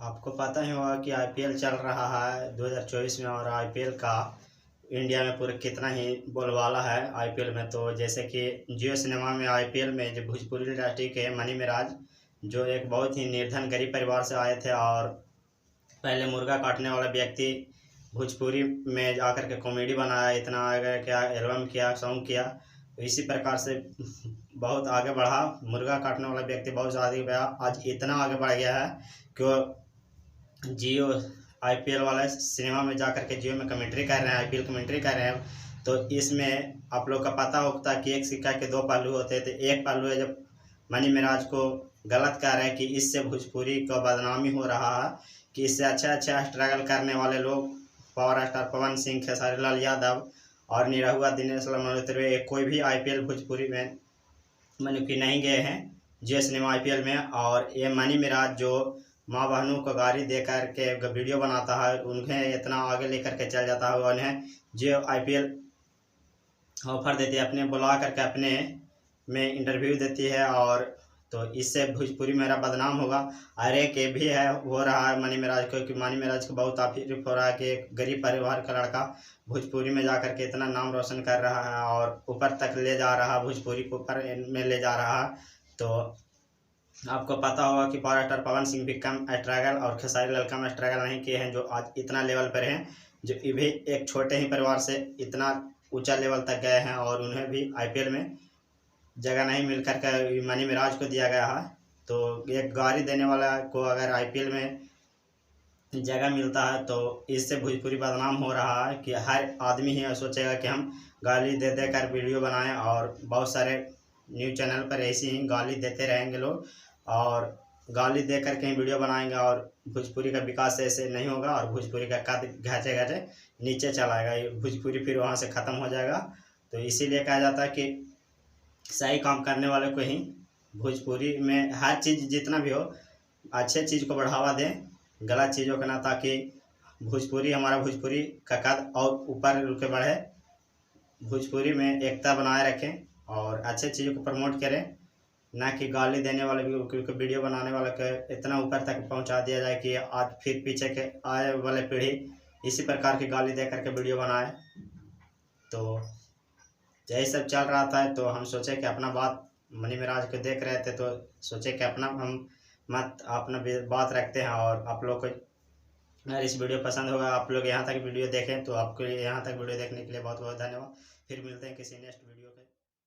आपको पता ही होगा कि आईपीएल चल रहा है 2024 में। और आईपीएल का इंडिया में पूरे कितना ही बोलबाला है आईपीएल में। तो जैसे कि जियो सिनेमा में आईपीएल में जो भोजपुरी इंडस्ट्री के मनी मिराज, जो एक बहुत ही निर्धन गरीब परिवार से आए थे और पहले मुर्गा काटने वाला व्यक्ति भोजपुरी में आकर के कॉमेडी बनाया, इतना आगे क्या एल्बम किया, सॉन्ग किया। तो इसी प्रकार से बहुत आगे बढ़ा। मुर्गा काटने वाला व्यक्ति बहुत आगे बढ़ा, आज इतना आगे बढ़ गया है कि वो जियो आईपीएल वाला सिनेमा में जाकर के जियो में कमेंट्री कर रहे हैं, आईपीएल कमेंट्री कर रहे हैं। तो इसमें आप लोग का पता होता कि एक सिक्का के दो पहलू होते थे। एक पहलू है जब मनी मिराज को गलत कह रहे हैं कि इससे भोजपुरी का बदनामी हो रहा है, कि इससे अच्छा स्ट्रगल करने वाले लोग पावर स्टार पवन सिंह, खेसारी लाल यादव और निरहुआ दिनेश लाल कोई भी आईपीएल भोजपुरी में मतलब कि नहीं गए हैं जियो सिनेमा आईपीएल में। और ये मनी मिराज जो माँ बहनों को गाड़ी दे कर के वीडियो बनाता है, उन्हें इतना आगे लेकर के चल जाता है, उन्हें जियो आईपीएल ऑफर देती है, अपने बुला करके अपने में इंटरव्यू देती है। और तो इससे भोजपुरी मेरा बदनाम होगा। अरे के भी है हो रहा है मनी मिराज को, कि मनी मिराज को बहुत तारीफ हो रहा है कि एक गरीब परिवार का लड़का भोजपुरी में जाकर के इतना नाम रोशन कर रहा है और ऊपर तक ले जा रहा है, भोजपुरी को ऊपर में ले जा रहा है। तो आपको पता होगा कि पावर स्टार पवन सिंह भी कम स्ट्रगल और खेसारी लाल कम स्ट्रगल नहीं किए हैं, जो आज इतना लेवल पर हैं, जो भी एक छोटे ही परिवार से इतना ऊंचा लेवल तक गए हैं। और उन्हें भी आईपीएल में जगह नहीं मिलकर के मनी मिराज को दिया गया है। तो एक गाड़ी देने वाला को अगर आईपीएल में जगह मिलता है तो इससे भोजपुरी बदनाम हो रहा है, कि हर आदमी ही सोचेगा कि हम गाली दे दे कर वीडियो बनाएं। और बहुत सारे न्यूज़ चैनल पर ऐसी ही गाली देते रहेंगे लोग, और गाली दे कर कहीं वीडियो बनाएंगे, और भोजपुरी का विकास ऐसे नहीं होगा और भोजपुरी का कद घाटे घाटे नीचे चला आएगा, भोजपुरी फिर वहाँ से ख़त्म हो जाएगा। तो इसीलिए कहा जाता है कि सही काम करने वाले को ही भोजपुरी में हर चीज़ जितना भी हो अच्छे चीज़ को बढ़ावा दें, गलत चीज़ों का ना, ताकि भोजपुरी हमारा भोजपुरी का कद और ऊपर रुके बढ़े, भोजपुरी में एकता बनाए रखें और अच्छे चीज़ों को प्रमोट करें, ना कि गाली देने वाले वीडियो बनाने वाले को इतना ऊपर तक पहुंचा दिया जाए कि आज फिर पीछे के आए वाले पीढ़ी इसी प्रकार की गाली दे करके वीडियो बनाए। तो यही सब चल रहा था। तो हम सोचे कि अपना बात मनी मिराज को देख रहे थे, तो सोचे कि अपना हम अपना बात रखते हैं। और आप लोग को अगर इस वीडियो पसंद होगा, आप लोग यहाँ तक वीडियो देखें, तो आपको यहाँ तक वीडियो देखने के लिए बहुत बहुत धन्यवाद। फिर मिलते हैं किसी नेक्स्ट वीडियो।